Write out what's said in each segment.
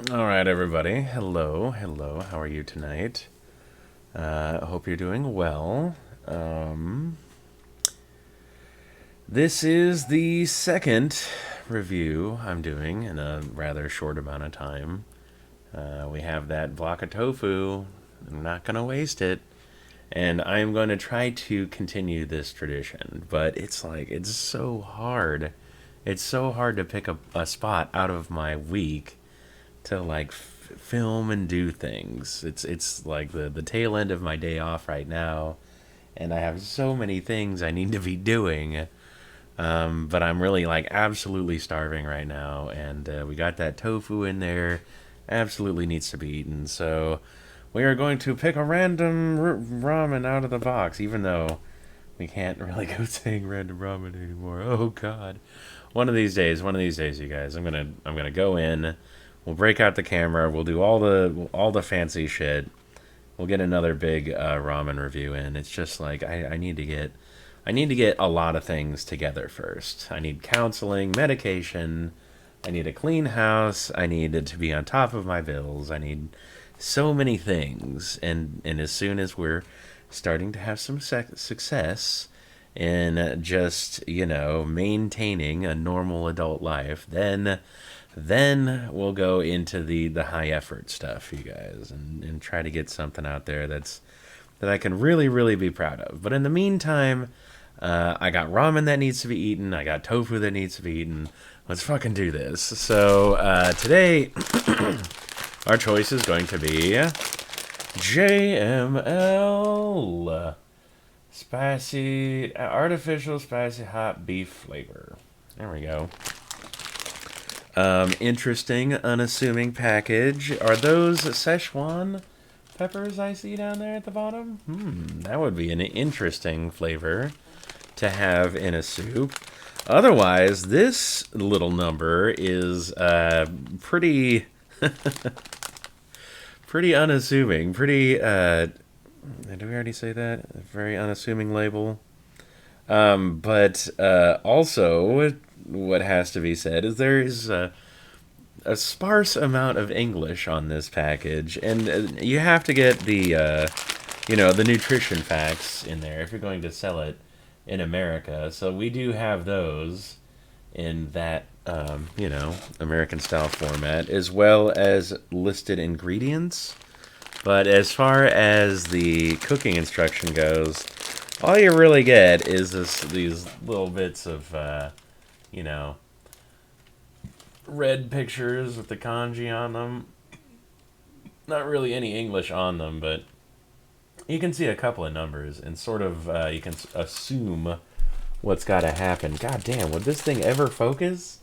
All right, everybody. Hello, hello. How are you tonight? I hope you're doing well. Um, this is the second review I'm doing in a rather short amount of time. We have that block of tofu. I'm not going to waste it. And I'm going to try to continue this tradition. But it's so hard. It's so hard to pick a spot out of my week to film and do things. It's like the tail end of my day off right now, and I have so many things I need to be doing. But I'm really like absolutely starving right now, and we got that tofu in there. Absolutely needs to be eaten. So we are going to pick a random ramen out of the box, even though we can't really go saying random ramen anymore. Oh God. One of these days, you guys. I'm gonna go in. We'll break out the camera. We'll do all the fancy shit. We'll get another big ramen review in. It's just like I need to get a lot of things together first. I need counseling, medication. I need a clean house. I need to be on top of my bills. I need so many things. And as soon as we're starting to have some success in just maintaining a normal adult life, then we'll go into the high effort stuff, you guys, and try to get something out there that I can really be proud of. But in the meantime, I got ramen that needs to be eaten. I got tofu that needs to be eaten. Let's fucking do this. So today, our choice is going to be JML spicy artificial spicy hot beef flavor. There we go. Interesting, unassuming package. Are those Szechuan peppers I see down there at the bottom? That would be an interesting flavor to have in a soup. Otherwise, this little number is pretty, pretty unassuming. Pretty. Did we already say that? A very unassuming label. But also, what has to be said is there is a sparse amount of English on this package, and you have to get the nutrition facts in there if you're going to sell it in America. So we do have those in that American style format, as well as listed ingredients. But as far as the cooking instruction goes, all you really get is these little bits of, red pictures with the kanji on them. Not really any English on them, but you can see a couple of numbers and sort of you can assume what's got to happen. God damn, would this thing ever focus?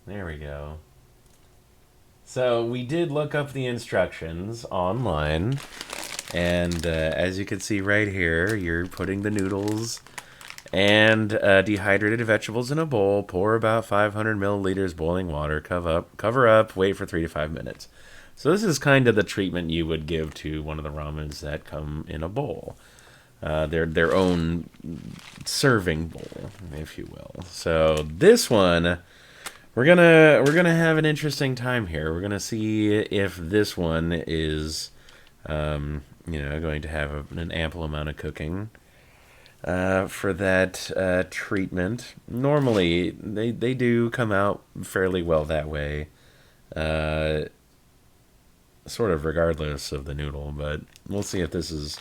There we go. So we did look up the instructions online, and as you can see right here, you're putting the noodles and dehydrated vegetables in a bowl. Pour about 500 milliliters boiling water. Cover up. Wait for 3 to 5 minutes. So this is kind of the treatment you would give to one of the ramens that come in a bowl. Their own serving bowl, if you will. So this one, we're gonna have an interesting time here. We're gonna see if this one is, going to have an ample amount of cooking for that treatment. Normally, they do come out fairly well that way, sort of regardless of the noodle. But we'll see if this is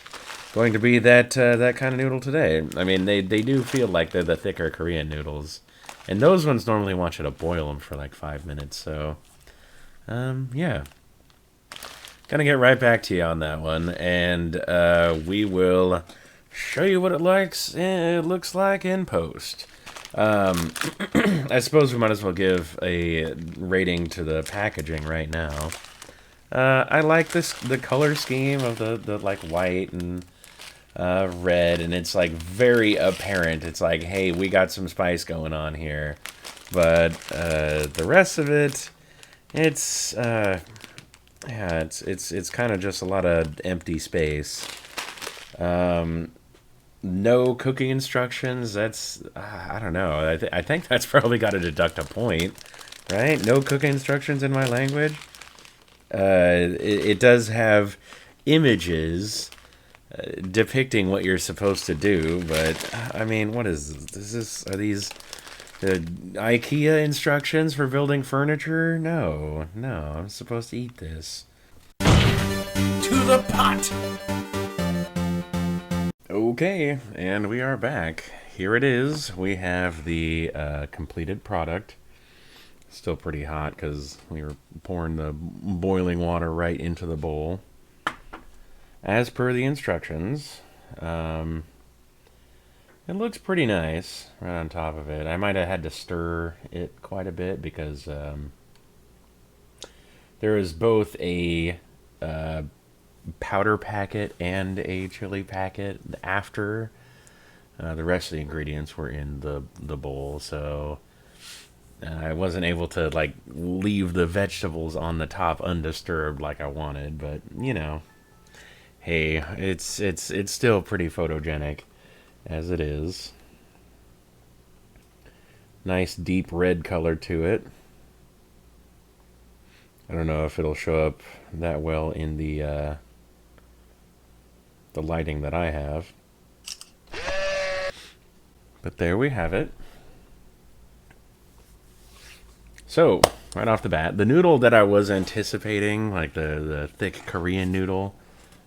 going to be that kind of noodle today. I mean, they do feel like they're the thicker Korean noodles. And those ones normally want you to boil them for like 5 minutes. So, yeah. Gonna get right back to you on that one. And we will show you what it looks like in post. I suppose we might as well give a rating to the packaging right now. I like the color scheme of the like white and red, and it's like very apparent. It's like, hey, we got some spice going on here, but the rest of it, it's it's kind of just a lot of empty space. No cooking instructions. That's I don't know. I think that's probably got to deduct a point right? No cooking instructions in my language. It does have images depicting what you're supposed to do, but I mean, what is this? Are these the IKEA instructions for building furniture? No, no, I'm supposed to eat this. To the pot! Okay, and we are back. Here it is. We have the completed product. Still pretty hot because we were pouring the boiling water right into the bowl. As per the instructions, it looks pretty nice right on top of it. I might have had to stir it quite a bit because there is both a powder packet and a chili packet after. The rest of the ingredients were in the bowl, so I wasn't able to like leave the vegetables on the top undisturbed like I wanted. But you know, hey, it's still pretty photogenic as it is. Nice deep red color to it. I don't know if it'll show up that well in the lighting that I have. But there we have it. So, right off the bat, the noodle that I was anticipating, like the thick Korean noodle,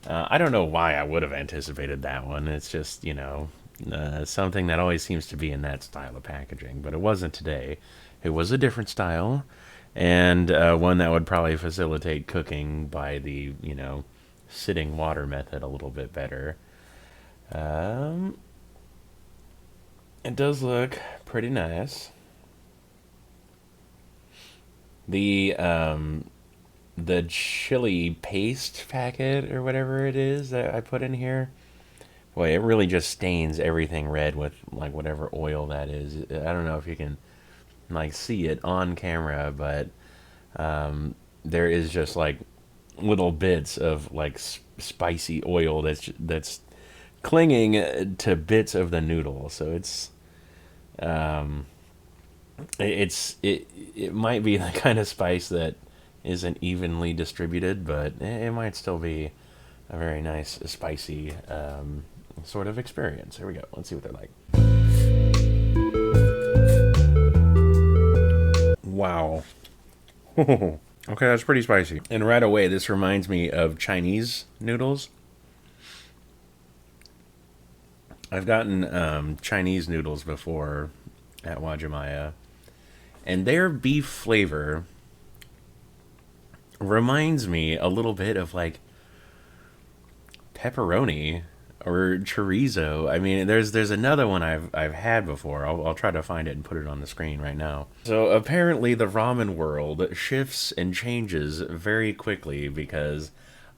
I don't know why I would have anticipated that one. It's just, you know, something that always seems to be in that style of packaging. But it wasn't today. It was a different style, and one that would probably facilitate cooking by the, you know, sitting water method a little bit better. It does look pretty nice. The chili paste packet or whatever it is that I put in here, boy, it really just stains everything red with like whatever oil that is. I don't know if you can like see it on camera, but there is just like little bits of like spicy oil that's clinging to bits of the noodle. So it might be the kind of spice that isn't evenly distributed, but it might still be a very nice spicy sort of experience. Here we go. Let's see what they're like. Wow. Okay, that's pretty spicy. And right away, this reminds me of Chinese noodles. I've gotten Chinese noodles before at Wajimaya, and their beef flavor reminds me a little bit of like pepperoni or chorizo. I mean, there's another one I've had before. I'll try to find it and put it on the screen right now. So apparently the ramen world shifts and changes very quickly because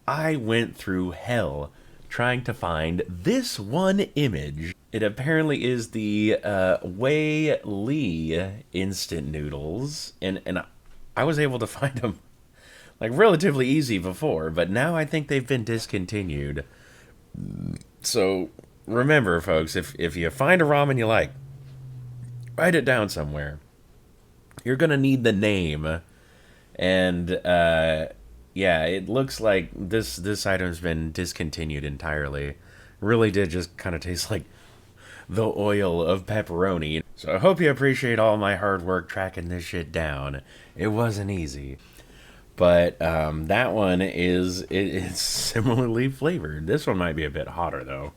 I went through hell trying to find this one image. It apparently is the Wei Li instant noodles, and I was able to find them like relatively easy before, but now I think they've been discontinued. So remember, folks, if you find a ramen you like, write it down somewhere. You're gonna need the name, and yeah, it looks like this item's been discontinued entirely. Really did just kind of taste like the oil of pepperoni. So I hope you appreciate all my hard work tracking this shit down. It wasn't easy. But that one it's similarly flavored. This one might be a bit hotter though.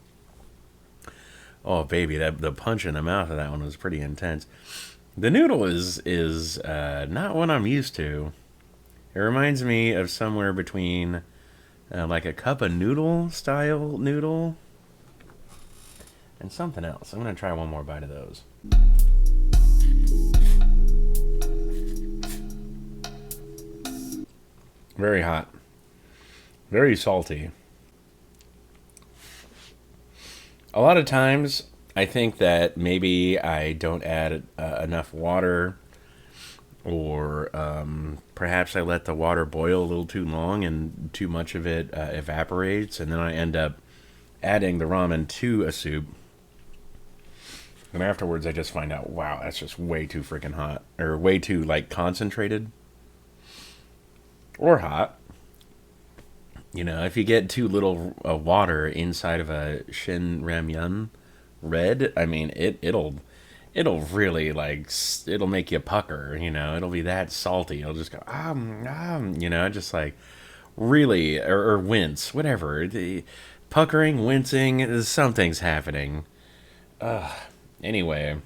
Oh baby, the punch in the mouth of that one was pretty intense. The noodle is not what I'm used to. It reminds me of somewhere between like a cup of noodle style noodle and something else. I'm gonna try one more bite of those. Very hot. Very salty. A lot of times, I think that maybe I don't add enough water, or perhaps I let the water boil a little too long and too much of it evaporates, and then I end up adding the ramen to a soup. And afterwards, I just find out, wow, that's just way too freaking hot. Or way too, like, concentrated. Or hot. You know, if you get too little water inside of a Shin Ramyun red, I mean, it'll really, like, it'll make you pucker, you know? It'll be that salty. It'll just go, you know, just like, really, or wince, whatever. The puckering, wincing, something's happening. Anyway,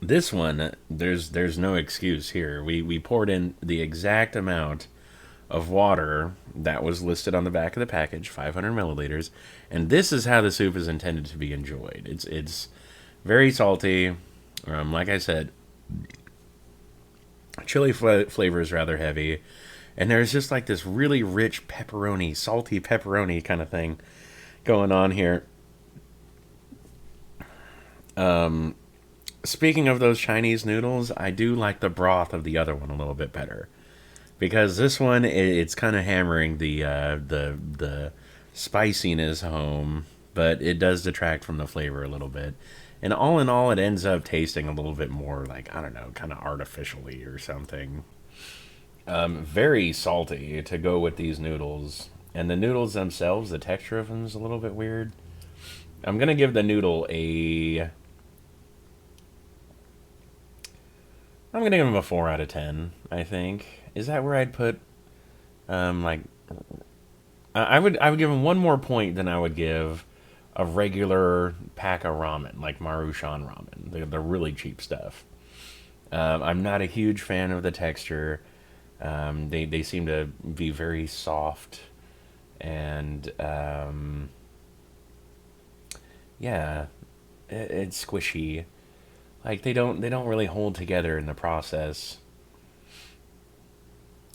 this one, there's no excuse here. We poured in the exact amount of water that was listed on the back of the package, 500 milliliters, and this is how the soup is intended to be enjoyed. It's very salty. Like I said, chili flavor is rather heavy, and there's just like this really rich pepperoni, salty pepperoni kind of thing going on here. Speaking of those Chinese noodles, I do like the broth of the other one a little bit better, because this one it's kind of hammering the spiciness home, but it does detract from the flavor a little bit. And all in all, it ends up tasting a little bit more like, I don't know, kind of artificially or something. Very salty to go with these noodles. And the noodles themselves, the texture of them is a little bit weird. I'm going to give the noodle a... I'm going to give them a 4 out of 10, I think. Is that where I'd put, like... I would give them one more point than I would give a regular pack of ramen, like Marushan ramen. They're really cheap stuff. I'm not a huge fan of the texture. They seem to be very soft, and yeah, it's squishy. Like they don't really hold together in the process.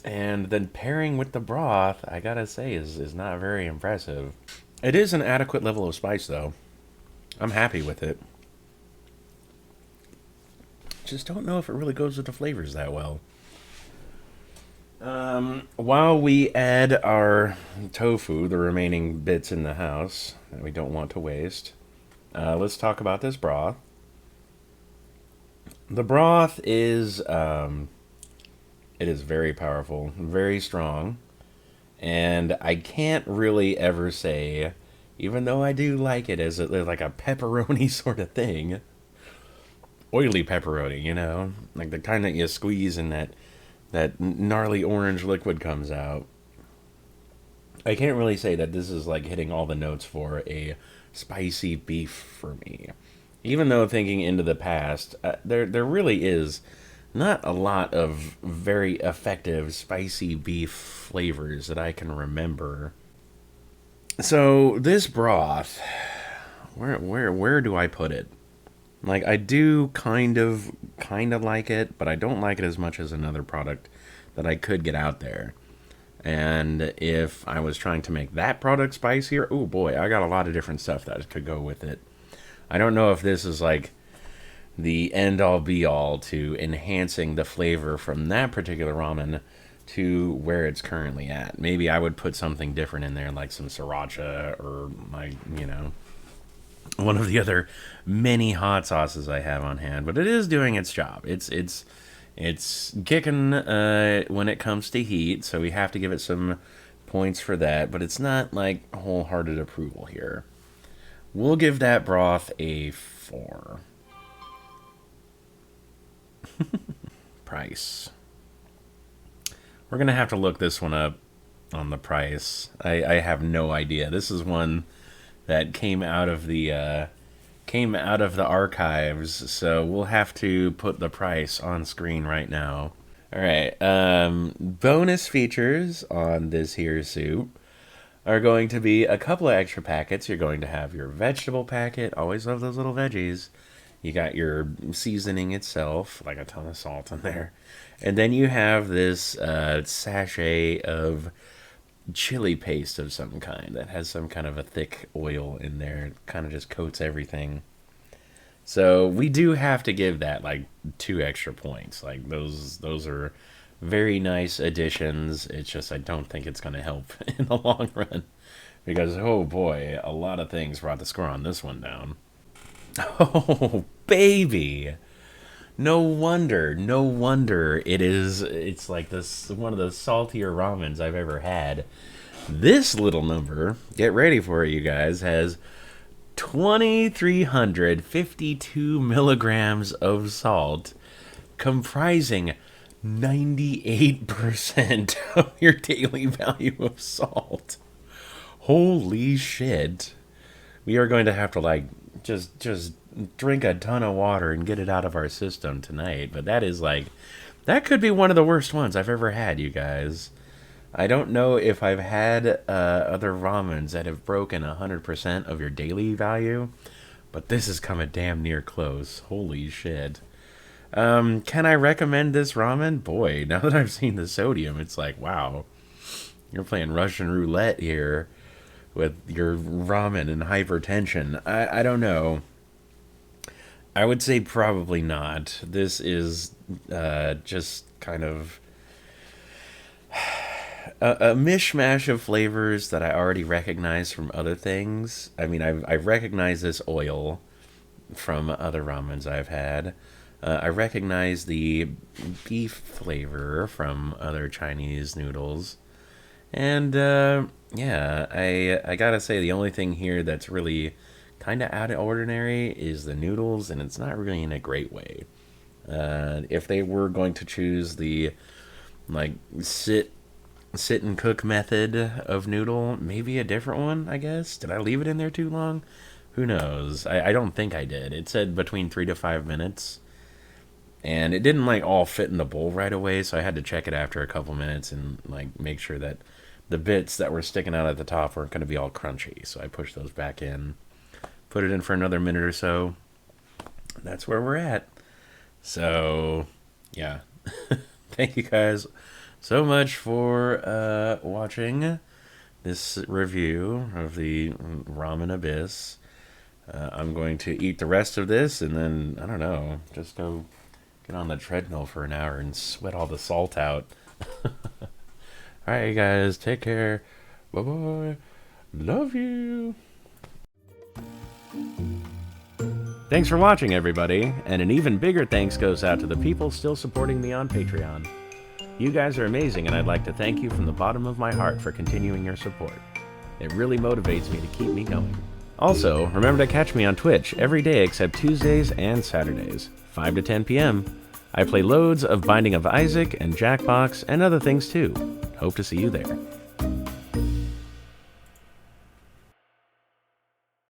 And then pairing with the broth, I gotta say, is not very impressive. It is an adequate level of spice, though. I'm happy with it. Just don't know if it really goes with the flavors that well. While we add our tofu, the remaining bits in the house that we don't want to waste, let's talk about this broth. The broth is, it is very powerful, very strong, and I can't really ever say, even though I do like it as like a pepperoni sort of thing, oily pepperoni, you know, like the kind that you squeeze and that gnarly orange liquid comes out. I can't really say that this is like hitting all the notes for a spicy beef for me. Even though thinking into the past, there really is not a lot of very effective spicy beef flavors that I can remember. So this broth, where do I put it? Like I do kind of like it, but I don't like it as much as another product that I could get out there. And if I was trying to make that product spicier, oh boy, I got a lot of different stuff that could go with it. I don't know if this is like the end all be all to enhancing the flavor from that particular ramen to where it's currently at. Maybe I would put something different in there, like some sriracha or like, you know, one of the other many hot sauces I have on hand. But it is doing its job. It's kicking when it comes to heat, so we have to give it some points for that. But it's not like wholehearted approval here. We'll give that broth a 4. Price. We're going to have to look this one up on the price. I have no idea. This is one that came out of the archives, so we'll have to put the price on screen right now. All right. Bonus features on this here soup are going to be a couple of extra packets. You're going to have your vegetable packet. Always love those little veggies. You got your seasoning itself, like a ton of salt in there. And then you have this sachet of chili paste of some kind that has some kind of a thick oil in there. It kind of just coats everything. So we do have to give that like 2 extra points. Like those are very nice additions. It's just I don't think it's going to help in the long run. Because, oh boy, a lot of things brought the score on this one down. Oh, baby. No wonder, no wonder it's like this one of the saltier ramens I've ever had. This little number, get ready for it, you guys, has 2,352 milligrams of salt, comprising 98% of your daily value of salt. Holy shit. We are going to have to like just drink a ton of water and get it out of our system tonight. But that is like that could be one of the worst ones I've ever had, you guys. I don't know if I've had other ramens that have broken 100% of your daily value, but this is coming damn near close. Holy shit. Can I recommend this ramen? Boy, now that I've seen the sodium, it's like, wow. You're playing Russian roulette here with your ramen and hypertension. I don't know. I would say probably not. This is just kind of a mishmash of flavors that I already recognize from other things. I mean, I've recognized this oil from other ramens I've had. I recognize the beef flavor from other Chinese noodles. And, yeah, I gotta say, the only thing here that's really kind of out of ordinary is the noodles, and it's not really in a great way. If they were going to choose the, like, sit and cook method of noodle, maybe a different one, I guess. Did I leave it in there too long? Who knows? I don't think I did. It said between 3 to 5 minutes. And it didn't like all fit in the bowl right away, so I had to check it after a couple minutes and like make sure that the bits that were sticking out at the top weren't going to be all crunchy. So I pushed those back in, put it in for another minute or so. That's where we're at. So, yeah. Thank you guys so much for watching this review of the Ramen Abyss. I'm going to eat the rest of this and then, I don't know, just go get on the treadmill for an hour and sweat all the salt out. Alright, guys, take care. Bye-bye. Love you. Thanks for watching, everybody. And an even bigger thanks goes out to the people still supporting me on Patreon. You guys are amazing, and I'd like to thank you from the bottom of my heart for continuing your support. It really motivates me to keep me going. Also, remember to catch me on Twitch every day except Tuesdays and Saturdays, 5 to 10 p.m. I play loads of Binding of Isaac and Jackbox and other things too. Hope to see you there.